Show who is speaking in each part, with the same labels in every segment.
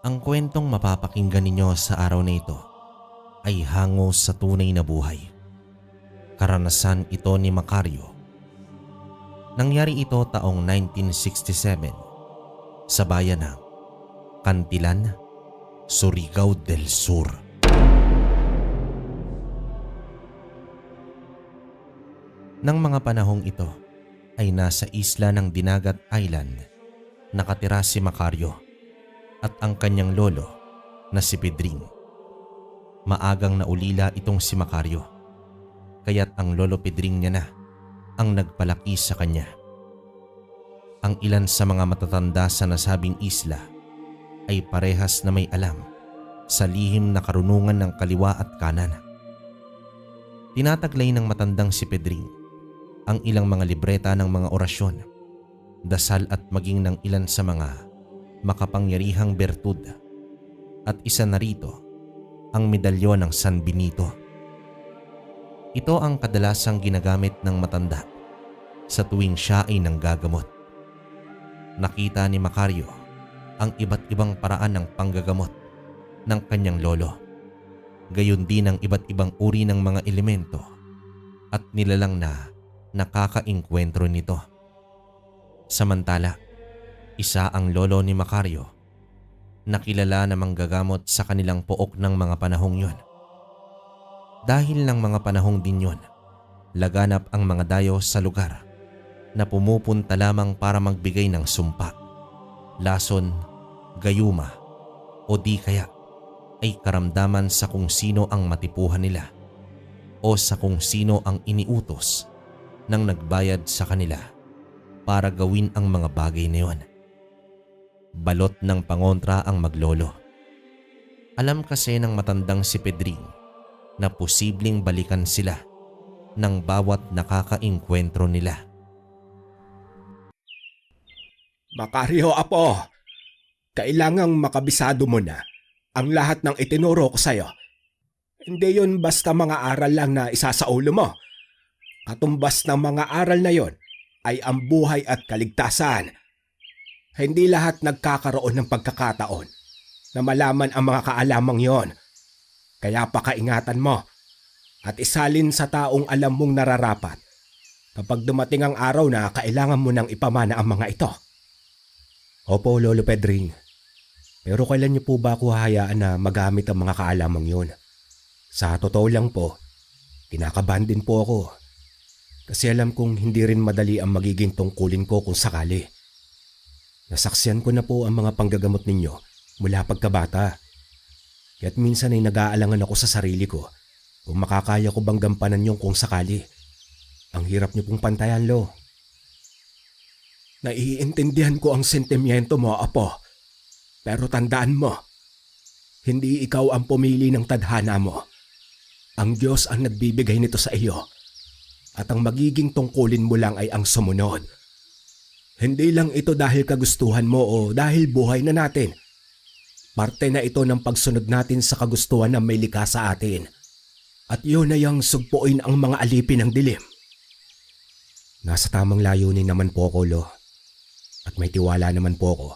Speaker 1: Ang kwentong mapapakinggan ninyo sa araw na ito ay hango sa tunay na buhay. Karanasan ito ni Macario. Nangyari ito taong 1967 sa bayan ng Cantilan, Surigao del Sur. Nang mga panahong ito ay nasa isla ng Dinagat Island nakatira si Macario at ang kanyang lolo na si Pedring. Maagang naulila itong si Macario, kaya't ang lolo Pedring niya na ang nagpalaki sa kanya. Ang ilan sa mga matatanda sa nasabing isla ay parehas na may alam sa lihim na karunungan ng kaliwa at kanan. Tinataglay ng matandang si Pedring ang ilang mga libreta ng mga orasyon, dasal at maging ng ilan sa mga makapangyarihang bertud, at isa na rito ang medalyon ng San Benito. Ito ang kadalasang ginagamit ng matanda sa tuwing siya ay nanggagamot. Nakita ni Macario ang iba't ibang paraan ng panggagamot ng kanyang lolo, gayon din ang iba't ibang uri ng mga elemento at nilalang na nakakaengkwentro nito. Samantala, isa ang lolo ni Macario na kilala na manggagamot sa kanilang pook ng mga panahong yon. Dahil ng mga panahong din yon, laganap ang mga dayo sa lugar na pumupunta lamang para magbigay ng sumpa, lason, gayuma o di kaya ay karamdaman sa kung sino ang matipuhan nila o sa kung sino ang iniutos ng nagbayad sa kanila para gawin ang mga bagay na yon. Balot ng pangontra ang maglolo. Alam kasi ng matandang si Pedring na posibleng balikan sila ng bawat nakakaengkwentro nila.
Speaker 2: Macario, apo, kailangang makabisado mo na ang lahat ng itinuro ko sa'yo. Hindi yun basta mga aral lang na isa sa ulo mo. Katumbas ng mga aral na yon ay ang buhay at kaligtasan. Hindi lahat nagkakaroon ng pagkakataon na malaman ang mga kaalamang yon. Kaya pakaingatan mo at isalin sa taong alam mong nararapat kapag dumating ang araw na kailangan mo nang ipamana ang mga ito. Opo, Lolo Pedring. Pero kailan niyo po ba ako hahayaan na magamit ang mga kaalamang yon? Sa totoo lang po, kinakabahan din po ako. Kasi alam kong hindi rin madali ang magiging tungkulin ko kung sakali. Nasaksihan ko na po ang mga panggagamot ninyo mula pagkabata. Kaya't minsan ay nag-aalangan ako sa sarili ko kung makakaya ko bang gampanan yung kung sakali. Ang hirap niyo pong pantayan, Lo. Naiintindihan ko ang sentimiento mo, Apo. Pero tandaan mo, hindi ikaw ang pumili ng tadhana mo. Ang Diyos ang nagbibigay nito sa iyo. At ang magiging tungkulin mo lang ay ang sumunod. Hindi lang ito dahil kagustuhan mo o dahil buhay na natin. Parte na ito ng pagsunod natin sa kagustuhan na may likha sa atin. At yun ay ang sugpuin ang mga alipin ng dilim. Nasa tamang layunin naman po ako, Lo. At may tiwala naman po ako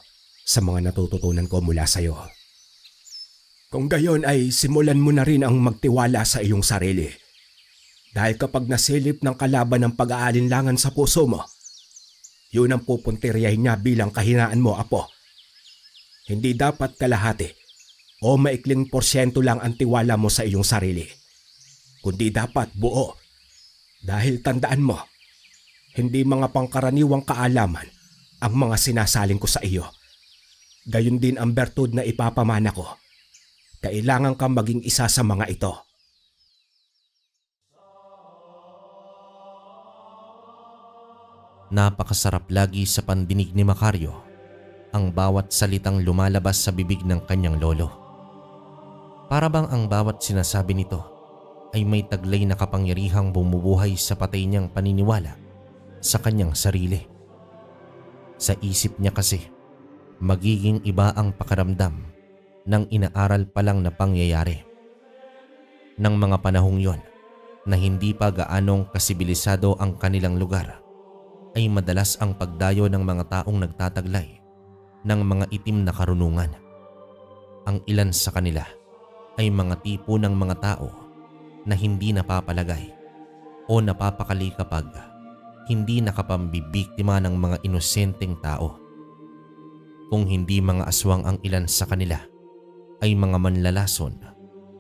Speaker 2: sa mga natututunan ko mula sa iyo. Kung gayon ay simulan mo na rin ang magtiwala sa iyong sarili. Dahil kapag nasilip ng kalaban ng pag-aalinlangan sa puso mo, yun ang pupuntiryahin niya bilang kahinaan mo, Apo. Hindi dapat kalahati o maikling porsyento lang ang tiwala mo sa iyong sarili. Kundi dapat buo. Dahil tandaan mo, hindi mga pangkaraniwang kaalaman ang mga sinasaling ko sa iyo. Gayon din ang bertud na ipapamana ko. Kailangan kang maging isa sa mga ito.
Speaker 1: Napakasarap lagi sa pandinig ni Macario ang bawat salitang lumalabas sa bibig ng kanyang lolo. Para bang ang bawat sinasabi nito ay may taglay na kapangyarihang bumubuhay sa patay niyang paniniwala sa kanyang sarili. Sa isip niya kasi, magiging iba ang pakaramdam ng inaaral pa lang na pangyayari. Nang mga panahong yon na hindi pa gaanong kasibilisado ang kanilang lugar, ay madalas ang pagdayo ng mga taong nagtataglay ng mga itim na karunungan. Ang ilan sa kanila ay mga tipo ng mga tao na hindi napapalagay o napapakali kapag hindi nakapambibiktima ng mga inosenteng tao. Kung hindi mga aswang ang ilan sa kanila, ay mga manlalason,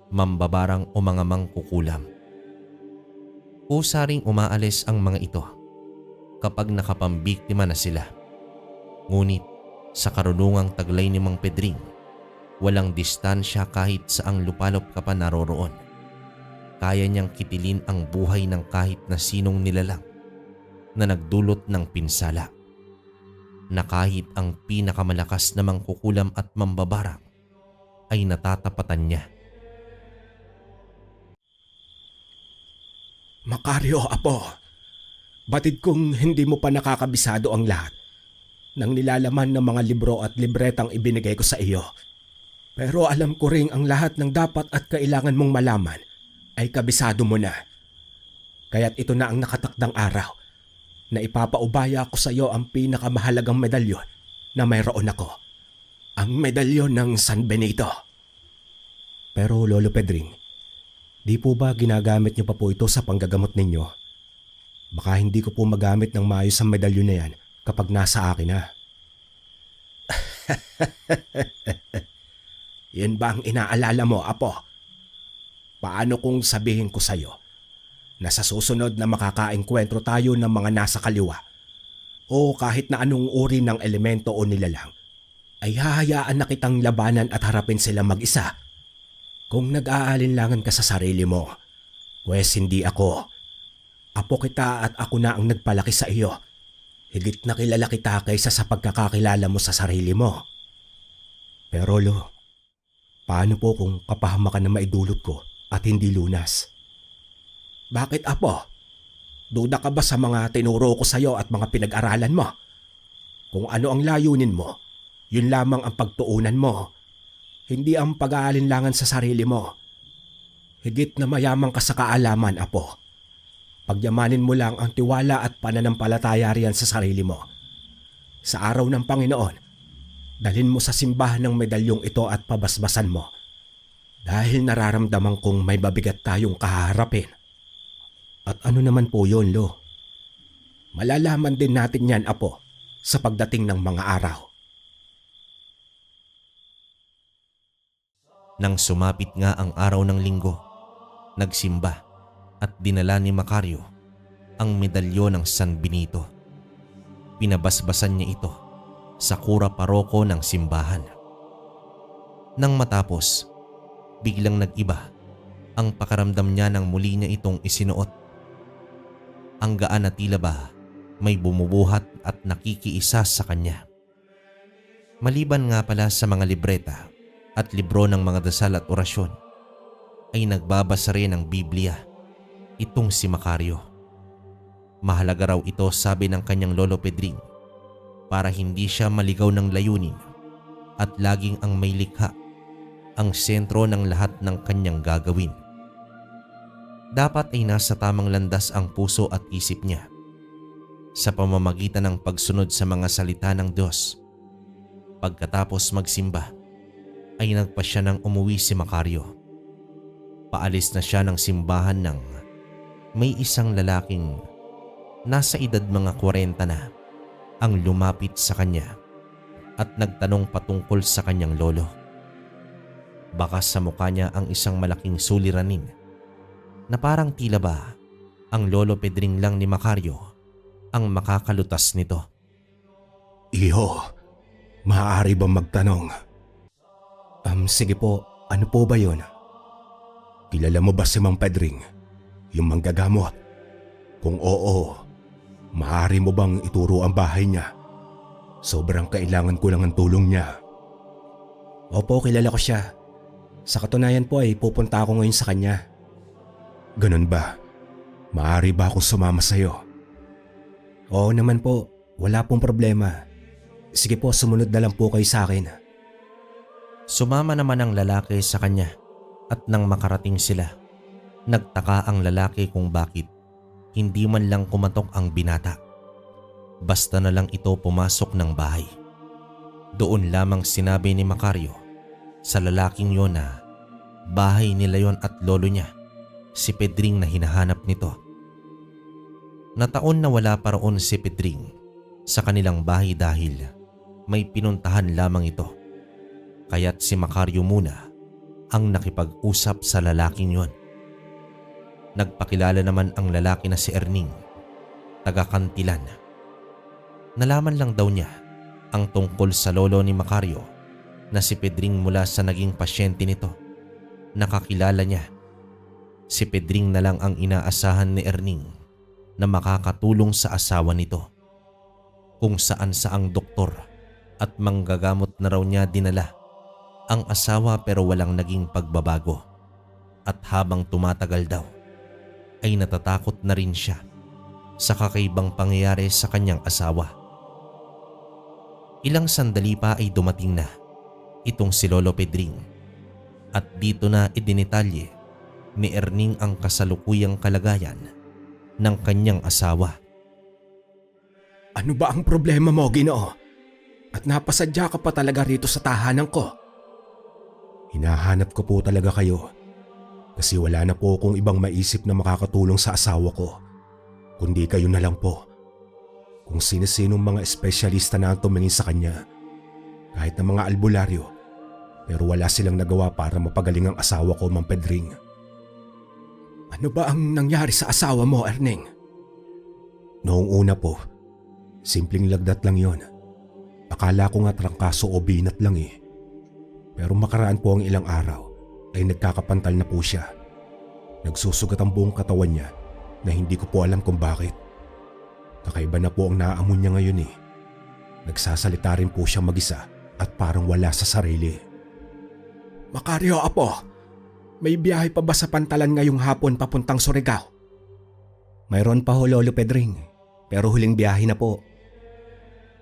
Speaker 1: mambabarang o mga mangkukulam. Usaring umaalis ang mga ito kapag nakapambiktima na sila. Ngunit sa karunungang taglay ni Mang Pedring, walang distansya kahit saang lupalop ka pa naroroon. Kaya niyang kitilin ang buhay ng kahit na sinong nilalang na nagdulot ng pinsala, na kahit ang pinakamalakas na mangkukulam at mambabarang ay natatapatan niya.
Speaker 2: Macario, Apo, batid kong hindi mo pa nakakabisado ang lahat ng nilalaman ng mga libro at libretang ibinigay ko sa iyo. Pero alam ko ring ang lahat ng dapat at kailangan mong malaman ay kabisado mo na. Kaya't ito na ang nakatakdang araw na ipapaubaya ko sa iyo ang pinakamahalagang medalyon na mayroon ako. Ang medalyon ng San Benito. Pero Lolo Pedring, di po ba ginagamit niyo pa po ito sa panggagamot ninyo? Baka hindi ko po magamit ng maayos ang medalyon na yan kapag nasa akin na. Yan ba ang inaalala mo, Apo? Paano kung sabihin ko sa iyo na sa susunod na makakaengkwentro tayo ng mga nasa kaliwa o kahit na anong uri ng elemento o nilalang, ay hahayaan na kitang labanan at harapin sila mag-isa? Kung nag-aalinlangan ka sa sarili mo, pwes hindi ako. Apo kita at ako na ang nagpalaki sa iyo. Higit na kilala kita kaysa sa pagkakakilala mo sa sarili mo. Pero Lo, paano po kung kapahamakan na maidulot ko at hindi lunas? Bakit, Apo? Duda ka ba sa mga tinuro ko sa iyo at mga pinag-aralan mo? Kung ano ang layunin mo, yun lamang ang pagtuunan mo. Hindi ang pag-aalinlangan sa sarili mo. Higit na mayamang ka sa kaalaman, Apo. Pagyamanin mo lang ang tiwala at pananampalataya riyan sa sarili mo. Sa araw ng Panginoon, dalhin mo sa simbahan ng medalyong ito at pabasbasan mo. Dahil nararamdaman kong may mabigat tayong kaharapin. At ano naman po yun, Lo? Malalaman din natin yan, Apo, sa pagdating ng mga araw.
Speaker 1: Nang sumapit nga ang araw ng linggo, nagsimba at dinala ni Macario ang medalyon ng San Benito. Pinabasbasan niya ito sa kura paroko ng simbahan. Nang matapos, biglang nag-iba ang pakaramdam niya nang muli niya itong isinuot. Ang gaan na tila ba may bumubuhat at nakikiisa sa kanya. Maliban nga pala sa mga libreta at libro ng mga dasal at orasyon, ay nagbabasa rin ng Biblia itong si Macario. Mahalaga raw ito, sabi ng kanyang Lolo Pedring, para hindi siya maligaw ng layunin at laging ang may likha ang sentro ng lahat ng kanyang gagawin. Dapat ay nasa tamang landas ang puso at isip niya sa pamamagitan ng pagsunod sa mga salita ng Diyos. Pagkatapos magsimba, ay nagpasya ng umuwi si Macario. Paalis na siya ng simbahan nang may isang lalaking nasa edad mga 40 na ang lumapit sa kanya at nagtanong patungkol sa kanyang lolo. Baka sa mukha niya ang isang malaking suliranin na parang tila ba ang Lolo Pedring lang ni Macario ang makakalutas nito.
Speaker 2: Iho, maaari ba magtanong? Sige po, ano po ba yun? Kilala mo ba si Mang Pedring, yung manggagamot? Kung oo, maaari mo bang ituro ang bahay niya? Sobrang kailangan ko lang ang tulong niya. Opo, kilala ko siya. Sa katunayan po ay pupunta ako ngayon sa kanya. Ganun ba? Maaari ba akong sumama sa iyo? Oo naman po, wala pong problema. Sige po, sumunod na lang po kayo sa akin.
Speaker 1: Sumama naman ang lalaki sa kanya at nang makarating sila, nagtaka ang lalaki kung bakit hindi man lang kumatok ang binata. Basta na lang ito pumasok ng bahay. Doon lamang sinabi ni Macario sa lalaking yon na bahay nila yon at lolo niya, si Pedring na hinahanap nito. Nataon na wala pa roon si Pedring sa kanilang bahay dahil may pinuntahan lamang ito. Kaya't si Macario muna ang nakipag-usap sa lalaking yon. Nagpakilala naman ang lalaki na si Erning, taga Kantilan. Nalaman lang daw niya ang tungkol sa lolo ni Macario na si Pedring mula sa naging pasyente nito. Nakakilala niya. Si Pedring na lang ang inaasahan ni Erning na makakatulong sa asawa nito. Kung saan saang doktor at manggagamot na raw niya dinala ang asawa pero walang naging pagbabago. At habang tumatagal daw ay natatakot na rin siya sa kakaibang pangyayari sa kanyang asawa. Ilang sandali pa ay dumating na itong si Lolo Pedring at dito na idinitalye ni Erning ang kasalukuyang kalagayan ng kanyang asawa.
Speaker 2: Ano ba ang problema mo, Ginoo? At napasadya ka pa talaga rito sa tahanan ko? Hinahanap ko po talaga kayo kasi wala na po akong ibang maisip na makakatulong sa asawa ko, kundi kayo na lang po. Kung sino-sinong mga espesyalista na ang tumingin sa kanya, kahit na mga albularyo, pero wala silang nagawa para mapagaling ang asawa ko, Mang Pedring. Ano ba ang nangyari sa asawa mo, Erning? Noong una po, simpleng lagdat lang yon. Akala ko nga trangkaso o binat lang eh. Pero makaraan po ang ilang araw ay nagkakapantal na po siya. Nagsusugat ang buong katawan niya na hindi ko po alam kung bakit. Kakaiba na po ang naamon niya ngayon eh. Nagsasalita rin po siya mag-isa at parang wala sa sarili. Macario, apo, may biyahe pa ba sa Pantalan ngayong hapon papuntang Surigao? Mayroon pa ho, Lolo Pedring, pero huling biyahe na po.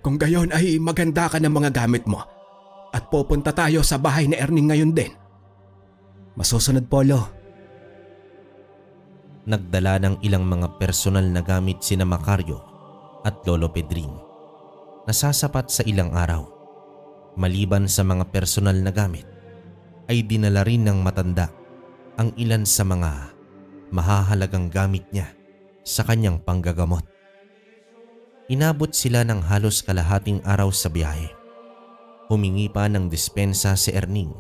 Speaker 2: Kung gayon ay maganda ka ng mga gamit mo at pupunta tayo sa bahay ni Erning ngayon din. Masusunod po, Lo.
Speaker 1: Nagdala ng ilang mga personal na gamit sina Macario at Lolo Pedring. Nasasapat sa ilang araw. Maliban sa mga personal na gamit, ay dinala rin ng matanda ang ilan sa mga mahahalagang gamit niya sa kanyang panggagamot. Inabot sila ng halos kalahating araw sa biyahe. Humingi pa ng dispensa si Erning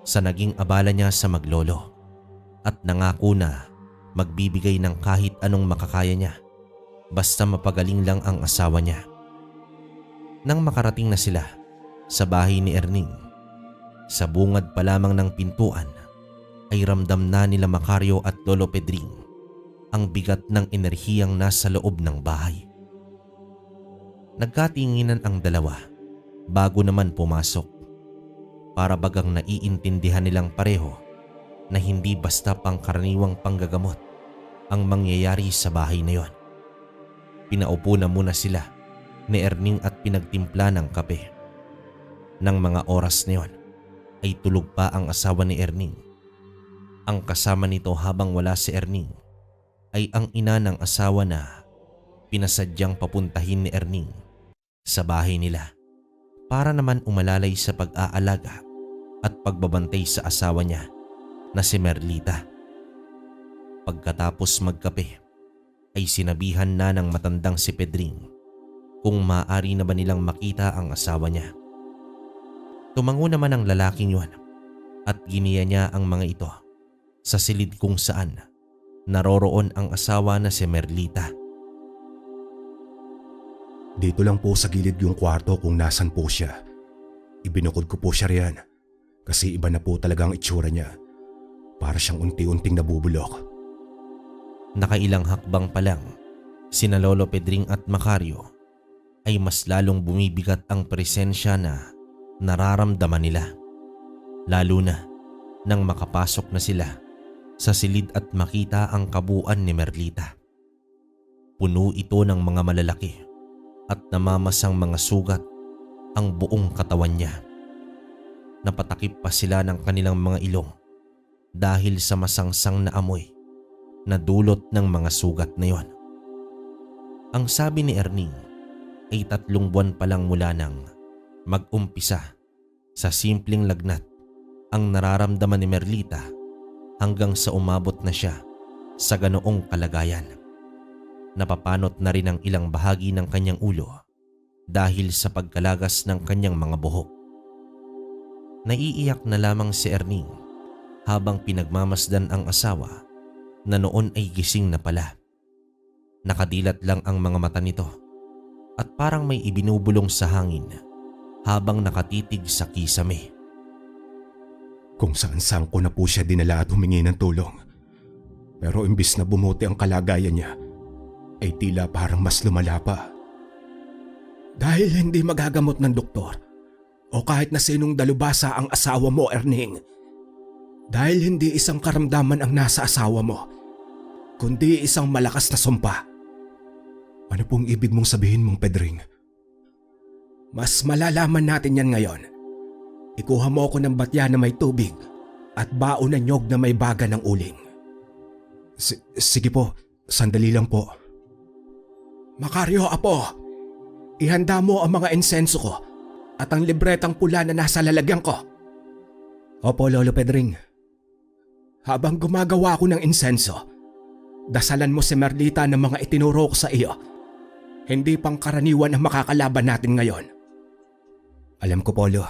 Speaker 1: sa naging abala niya sa maglolo at nangako na magbibigay ng kahit anong makakaya niya basta mapagaling lang ang asawa niya. Nang makarating na sila sa bahay ni Erning, sa bungad pa lamang ng pintuan ay ramdam na nila Macario at Lolo Pedring ang bigat ng enerhiyang nasa loob ng bahay. Nagkatinginan ang dalawa bago naman pumasok. Para bagang naiintindihan nilang pareho na hindi basta pangkaraniwang panggagamot ang mangyayari sa bahay na yon. Pinaupo na muna sila ni Erning at pinagtimpla ng kape. Nang mga oras na yon ay tulog pa ang asawa ni Erning. Ang kasama nito habang wala si Erning ay ang ina ng asawa na pinasadyang papuntahin ni Erning sa bahay nila para naman umalalay sa pag-aalaga at pagbabantay sa asawa niya na si Merlita. Pagkatapos magkape ay sinabihan na ng matandang si Pedring kung maaari na ba nilang makita ang asawa niya. Tumango naman ang lalaking yun at giniya niya ang mga ito sa silid kung saan naroroon ang asawa na si Merlita.
Speaker 2: Dito lang po sa gilid yung kwarto kung nasan po siya. Ibinukod ko po siya riyan kasi iba na po talaga ang itsura niya. Para siyang unti-unting nabubulok.
Speaker 1: Nakailang hakbang pa lang, sina Lolo Pedring at Macario ay mas lalong bumibigat ang presensya na nararamdaman nila. Lalo na nang makapasok na sila sa silid at makita ang kabuuan ni Merlita. Puno ito ng mga malalaki at namamasang mga sugat ang buong katawan niya. Napatakip pa sila ng kanilang mga ilong dahil sa masangsang na amoy na dulot ng mga sugat na yon. Ang sabi ni Erning ay 3 buwan pa lang mula nang mag-umpisa sa simpleng lagnat ang nararamdaman ni Merlita hanggang sa umabot na siya sa ganoong kalagayan. Napapanot na rin ang ilang bahagi ng kanyang ulo dahil sa pagkalagas ng kanyang mga buhok. Naiiyak na lamang si Erning habang pinagmamasdan ang asawa na noon ay gising na pala. Nakadilat lang ang mga mata nito at parang may ibinubulong sa hangin habang nakatitig sa kisame.
Speaker 2: Kung saan-saan ko na po siya dinala at humingi ng tulong. Pero imbis na bumuti ang kalagayan niya, ay tila parang mas lumala pa. Dahil hindi magagamot ng doktor o kahit na sinong dalubhasa ang asawa mo, Erning. Dahil hindi isang karamdaman ang nasa asawa mo, kundi isang malakas na sumpa. Ano pong ibig mong sabihin mong Pedring? Mas malalaman natin yan ngayon. Ikuha mo ako ng batya na may tubig at baon na nyog na may baga ng uling. Sige po, sandali lang po. Makaryo, apo, ihanda mo ang mga insenso ko at ang libretang pula na nasa lalagyan ko. Opo, Lolo Pedring. Habang gumagawa ako ng insenso, dasalan mo si Merlita ng mga itinuro ko sa iyo. Hindi pangkaraniwan ang makakalaban natin ngayon. Alam ko, Polo,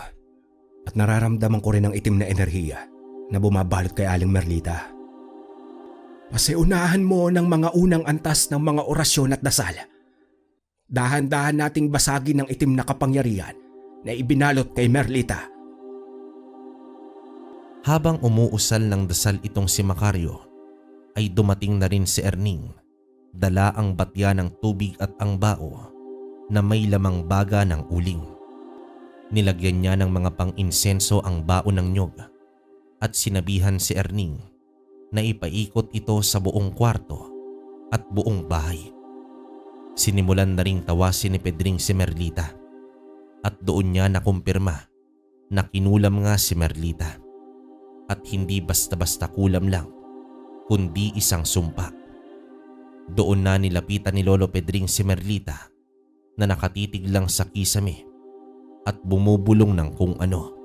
Speaker 2: at nararamdaman ko rin ang itim na enerhiya na bumabalot kay Aling Merlita. Pasiunahan mo ng mga unang antas ng mga orasyon at dasal. Dahan-dahan nating basagin ang itim na kapangyarihan na ibinalot kay Merlita.
Speaker 1: Habang umuusal ng dasal itong si Macario, ay dumating na rin si Erning. Dala ang batya ng tubig at ang bao na may lamang baga ng uling. Nilagyan niya ng mga pang-insenso ang bao ng nyog at sinabihan si Erning na ipaikot ito sa buong kwarto at buong bahay. Sinimulan na ring tawasin ni Pedring si Merlita at doon niya nakumpirma na kinulam nga si Merlita at hindi basta-basta kulam lang kundi isang sumpa. Doon na nilapitan ni Lolo Pedring si Merlita na nakatitig lang sa kisame at bumubulong ng kung ano.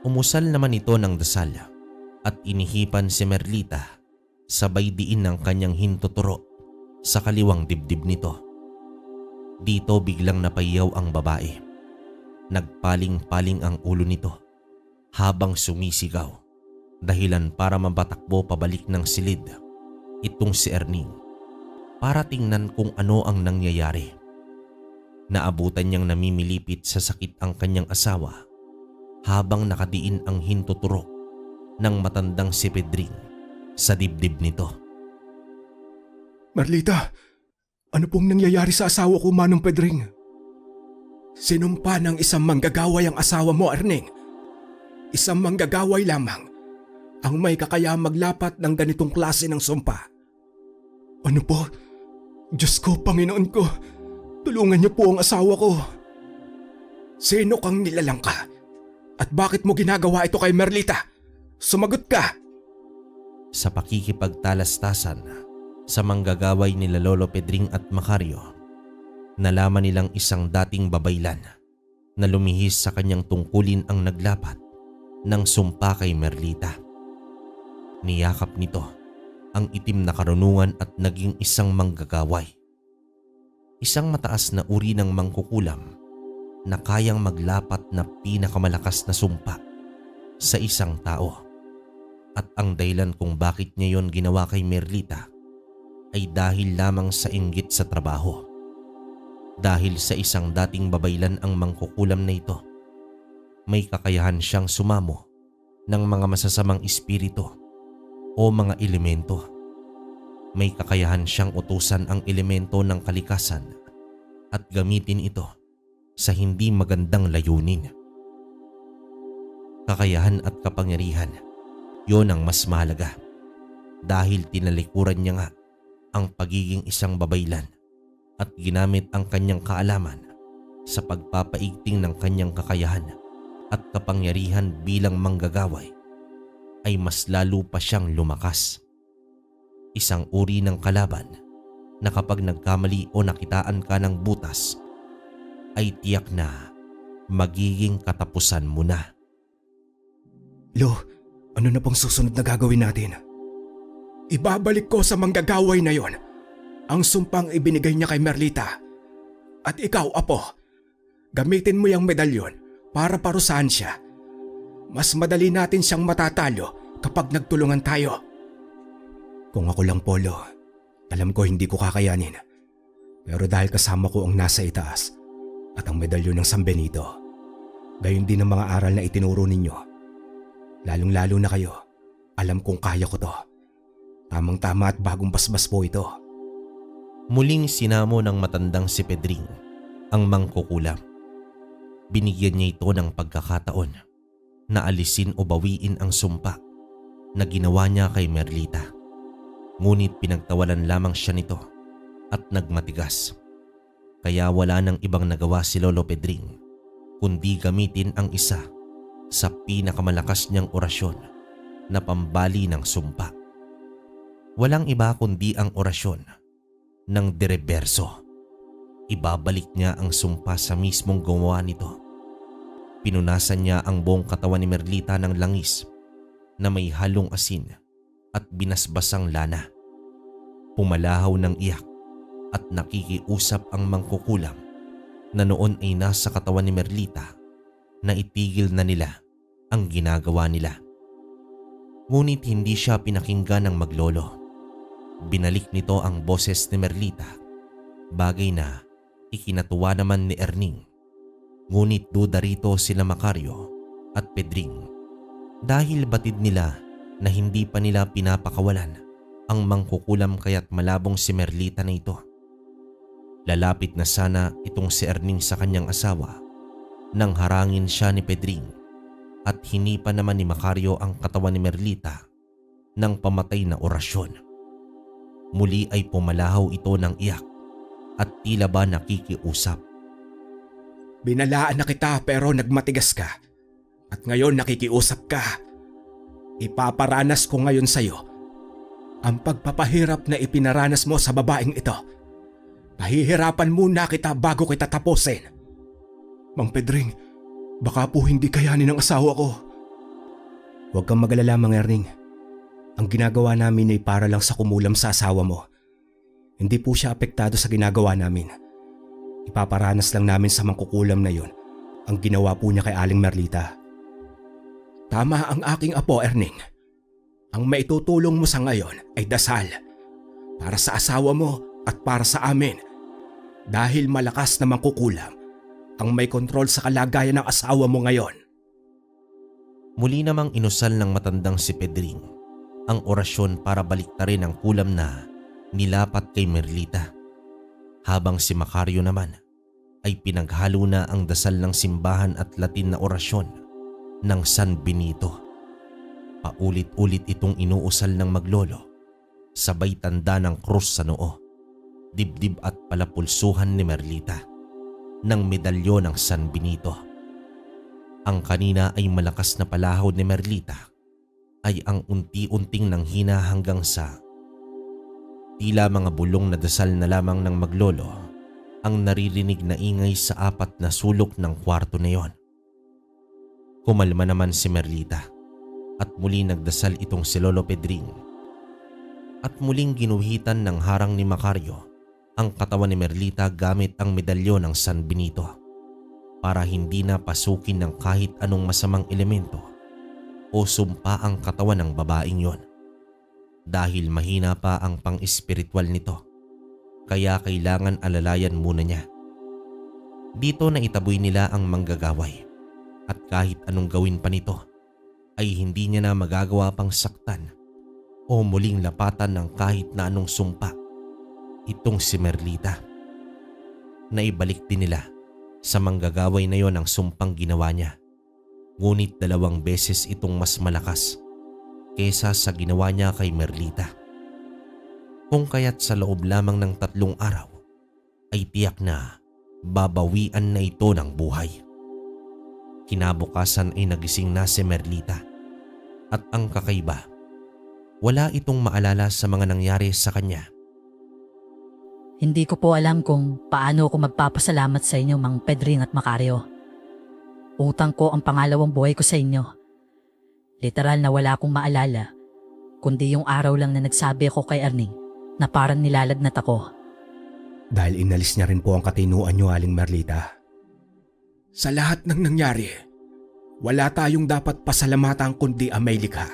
Speaker 1: Umusal naman ito ng dasal at inihipan si Merlita sabay diin ng kanyang hintuturo sa kaliwang dibdib nito. Dito biglang napayaw ang babae. Nagpaling-paling ang ulo nito habang sumisigaw, dahilan para mabatakbo pabalik ng silid itong si Erning para tingnan kung ano ang nangyayari. Naabutan niyang namimilipit sa sakit ang kanyang asawa habang nakadiin ang hintuturok ng matandang si Pedring sa dibdib nito.
Speaker 2: Merlita, ano pong nangyayari sa asawa ko, Manong Pedring? Sinumpa ng isang manggagaway ang asawa mo, Erning. Isang manggagaway lamang ang may kakaya maglapat ng ganitong klase ng sumpa. Ano po? Diyos ko, Panginoon ko, tulungan niyo po ang asawa ko. Sino kang nilalang ka? At bakit mo ginagawa ito kay Merlita? Sumagot ka!
Speaker 1: Sa pakikipagtalastasan sa manggagaway nila Lolo Pedring at Macario, nalaman nilang isang dating babaylan na lumihis sa kanyang tungkulin ang naglapat ng sumpa kay Merlita. Niyakap nito ang itim na karunungan at naging isang manggagaway. Isang mataas na uri ng mangkukulam na kayang maglapat na pinakamalakas na sumpa sa isang tao. At ang dahilan kung bakit niya yon ginawa kay Merlita ay dahil lamang sa inggit sa trabaho. Dahil sa isang dating babaylan ang mangkukulam na ito, may kakayahan siyang sumamo ng mga masasamang espiritu o mga elemento. May kakayahan siyang utusan ang elemento ng kalikasan at gamitin ito sa hindi magandang layunin. Kakayahan at kapangyarihan, yon ang mas mahalaga dahil tinalikuran niya nga ang pagiging isang babaylan at ginamit ang kanyang kaalaman sa pagpapaigting ng kanyang kakayahan at kapangyarihan bilang manggagaway ay mas lalo pa siyang lumakas. Isang uri ng kalaban na kapag nagkamali o nakitaan ka ng butas ay tiyak na magiging katapusan mo na.
Speaker 2: Lo, ano na pong susunod na gagawin natin? Ibabalik ko sa manggagaway na yon ang sumpang ibinigay niya kay Merlita. At ikaw, Apo, gamitin mo yung medalyon para parusahan siya. Mas madali natin siyang matatalo kapag nagtulungan tayo. Kung ako lang, Polo, alam ko hindi ko kakayanin. Pero dahil kasama ko ang nasa itaas at ang medalyon ng San Benito, gayon din ang mga aral na itinuro ninyo. Lalong-lalo na kayo, alam kong kaya ko to. Tamang-tama at bagong basbas po ito.
Speaker 1: Muling sinamo ng matandang si Pedring ang mangkukulam. Binigyan niya ito ng pagkakataon na alisin o bawiin ang sumpa na ginawa niya kay Merlita. Ngunit pinagtawalan lamang siya nito at nagmatigas. Kaya wala nang ibang nagawa si Lolo Pedring kundi gamitin ang isa sa pinakamalakas niyang orasyon na pambali ng sumpa. Walang iba kundi ang orasyon ng Dereverso. Ibabalik niya ang sumpa sa mismong gumawa nito. Pinunasan niya ang buong katawan ni Merlita ng langis na may halong asin at binasbasang lana. Pumalahaw ng iyak at nakikiusap ang mangkukulam na noon ay nasa katawan ni Merlita na itigil na nila ang ginagawa nila. Ngunit hindi siya pinakinggan ng maglolo. Binalik nito ang boses ni Merlita, bagay na ikinatuwa naman ni Erning. Ngunit duda rito sila Macario at Pedring dahil batid nila na hindi pa nila pinapakawalan ang mangkukulam kaya't malabong si Merlita na ito. Lalapit na sana itong si Erning sa kanyang asawa nang harangin siya ni Pedring at hinipa naman ni Macario ang katawan ni Merlita ng pamatay na orasyon. Muli ay pumalahaw ito ng iyak at tila ba nakikiusap.
Speaker 2: Binalaan na kita pero nagmatigas ka. At ngayon nakikiusap ka. Ipaparanas ko ngayon sa'yo ang pagpapahirap na ipinaranas mo sa babaeng ito. Pahihirapan muna kita bago kita tapusin. Mang Pedring, baka po hindi kayanin ng asawa ko. Huwag kang magalala, Mang Erning. Ang ginagawa namin ay para lang sa kumulam sa asawa mo. Hindi po siya apektado sa ginagawa namin. Ipaparanas lang namin sa mangkukulam na yon ang ginawa po niya kay Aling Merlita. Tama ang aking apo, Erning. Ang maitutulong mo sa ngayon ay dasal para sa asawa mo at para sa amin. Dahil malakas na mangkukulam ang may kontrol sa kalagayan ng asawa mo ngayon.
Speaker 1: Muli namang inusal ng matandang si Pedring ang orasyon para baliktarin ang kulam na nilapat kay Merlita. Habang si Macario naman ay pinaghalo na ang dasal ng simbahan at Latin na orasyon ng San Benito. Paulit-ulit itong inuusal ng maglolo, sabay tanda ng krus sa noo, dibdib at palapulsuhan ni Merlita ng medalyon ng San Benito. Ang kanina ay malakas na palahod ni Merlita ay ang unti-unting nanghina hanggang sa tila mga bulong na dasal na lamang ng maglolo ang naririnig na ingay sa apat na sulok ng kwarto na yon. Kumalma naman si Merlita at muli nagdasal itong si Lolo Pedring. At muling ginuhitan ng harang ni Macario ang katawan ni Merlita gamit ang medalyon ng San Benito para hindi na pasukin ng kahit anong masamang elemento o sumpa ang katawan ng babaeng yon. Dahil mahina pa ang pang-espiritual nito, kaya kailangan alalayan muna niya. Dito na itaboy nila ang manggagaway at kahit anong gawin pa nito ay hindi niya na magagawa pang saktan o muling lapatan ng kahit na anong sumpa itong si Merlita. Naibalik din nila sa manggagaway na yon ang sumpang ginawa niya, ngunit 2 beses itong mas malakas kesa sa ginawa niya kay Merlita. Kung kaya't sa loob lamang ng 3 araw ay tiyak na babawian na ito ng buhay. Kinabukasan ay nagising na si Merlita at ang kakaiba, wala itong maalala sa mga nangyari sa kanya.
Speaker 3: Hindi ko po alam kung paano ako magpapasalamat sa inyo, Mang Pedring at Macario. Utang ko ang pangalawang buhay ko sa inyo. Literal na wala akong maalala, kundi yung araw lang na nagsabi ako kay Erning na parang nilalagnat ako.
Speaker 2: Dahil inalis niya rin po ang katinuan niyo, Aling Merlita. Sa lahat ng nangyari, wala tayong dapat pasalamatan kundi ang may likha.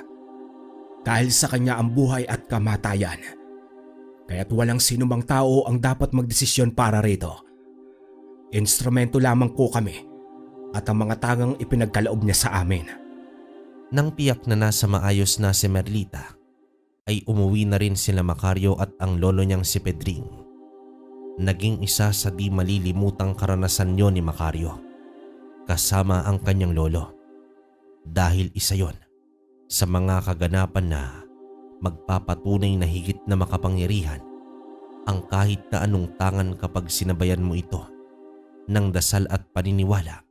Speaker 2: Dahil sa kanya ang buhay at kamatayan. Kaya't walang sinumang tao ang dapat magdesisyon para rito. Instrumento lamang po kami at ang mga tagang ipinagkaloob niya sa amin.
Speaker 1: Nang tiyak na nasa maayos na si Merlita, ay umuwi na rin sila Macario at ang lolo niyang si Pedring. Naging isa sa di malilimutang karanasan yon ni Macario, kasama ang kanyang lolo. Dahil isa yon sa mga kaganapan na magpapatunay na higit na makapangyarihan ang kahit na anong tangan kapag sinabayan mo ito ng dasal at paniniwala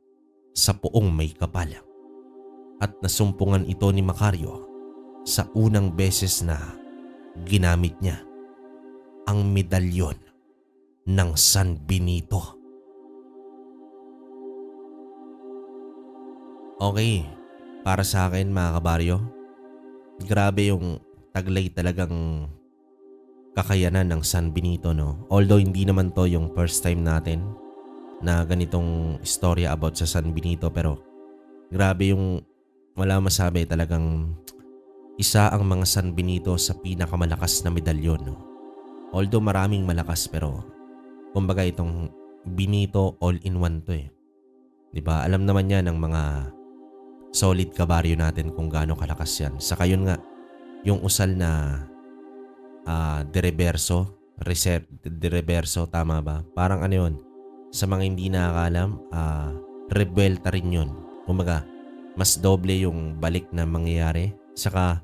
Speaker 1: sa poong may kapal. At nasumpungan ito ni Macario sa unang beses na ginamit niya ang medalyon ng San Benito. Okay, para sa akin mga kabaryo, grabe yung taglay talagang kakayanan ng San Benito, no? Although hindi naman to yung first time natin na ganitong istorya about sa San Benito, pero grabe yung wala masabi, talagang isa ang mga San Benito sa pinakamalakas na medalyon, no? Although maraming malakas, pero kumbaga itong Benito all-in-one to eh. Diba? Alam naman yan ng mga solid kabaryo natin kung gaano kalakas yan. Saka yun nga, yung usal na de reverso, tama ba? Parang ano yun, sa mga hindi nakakalam, revuelta rin yun. Kumbaga, mas doble yung balik na mangyayari. Saka,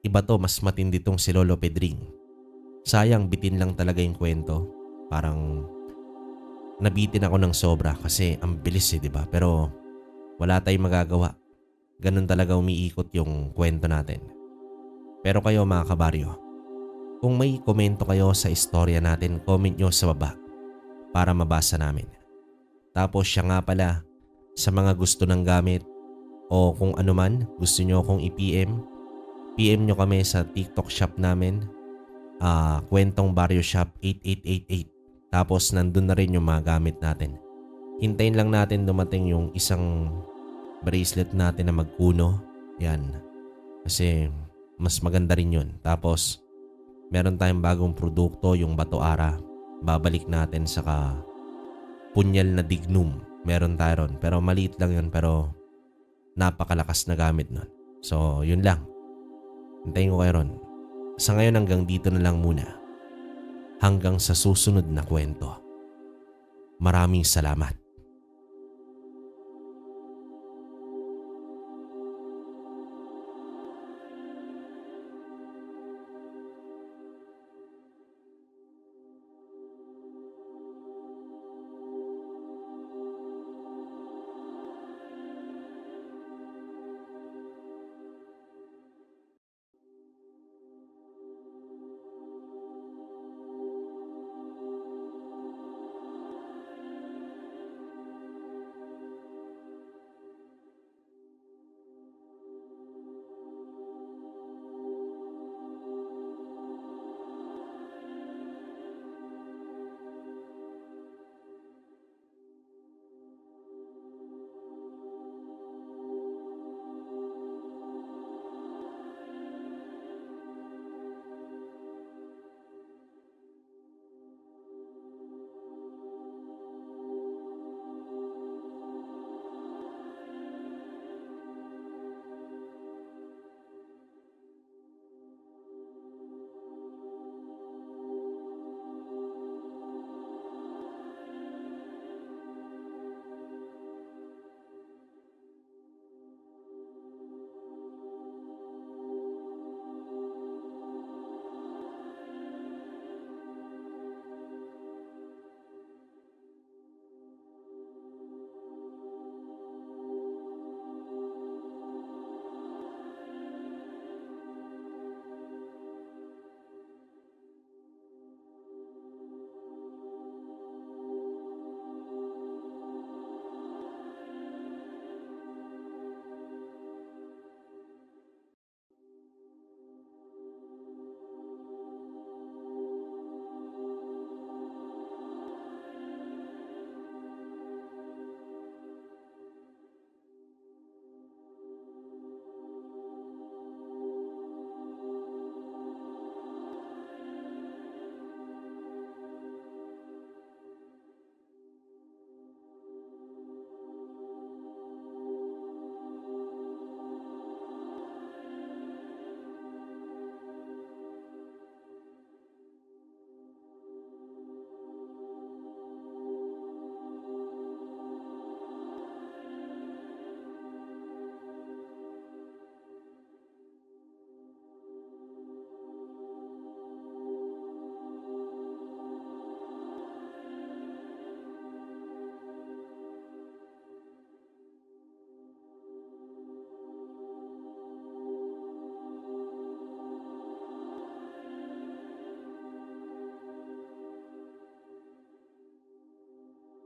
Speaker 1: iba to, mas matindi tong si Lolo Pedring. Sayang, bitin lang talaga yung kwento. Parang, nabitin ako ng sobra kasi ang bilis eh, diba? Pero, wala tayong magagawa. Ganun talaga umiikot yung kwento natin. Pero kayo mga kabaryo, kung may komento kayo sa istorya natin, comment nyo sa baba para mabasa namin. Tapos siya nga pala, sa mga gusto ng gamit o kung ano man gusto nyo kong i-PM, PM nyo kami sa TikTok shop namin, Kwentong Baryo Shop 8888. Tapos nandun na rin yung mga gamit natin. Hintayin lang natin dumating yung isang bracelet natin na magkuno. Yan. Kasi mas maganda rin yun. Tapos meron tayong bagong produkto, yung Bato Ara. Babalik natin, saka punyal na dignum. Meron tayo ron. Pero maliit lang yun, pero napakalakas na gamit nun. So yun lang. Hintayin ko kayo ron. Sa ngayon hanggang dito na lang muna. Hanggang sa susunod na kwento. Maraming salamat.